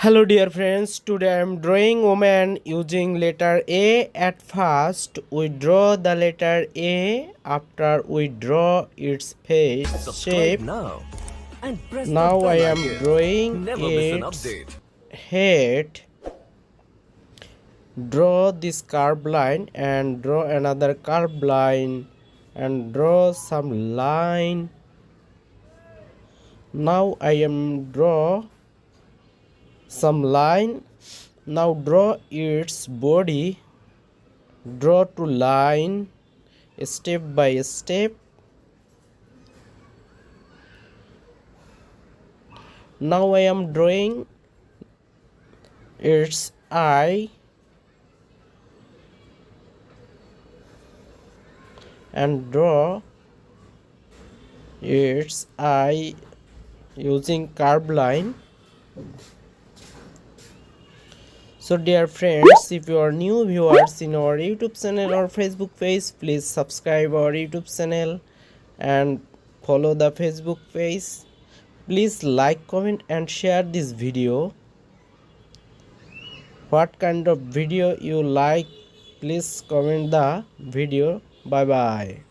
Hello dear friends, today I am drawing woman using letter A. At first we draw the letter A, after we draw its face Subscribe shape. now and press the Now I bell am icon. drawing Never miss an its update. head. Draw this curved line and draw another curved line and draw some line. Now I am draw some line. Now draw its body. Draw to line step by step. Now I am drawing its eye and draw its eye using curved line. So dear friends, if you are new viewers in our YouTube channel or Facebook page, please subscribe our YouTube channel and follow the Facebook page. Please like, comment and share this video. What kind of video you like, please comment the video. Bye bye.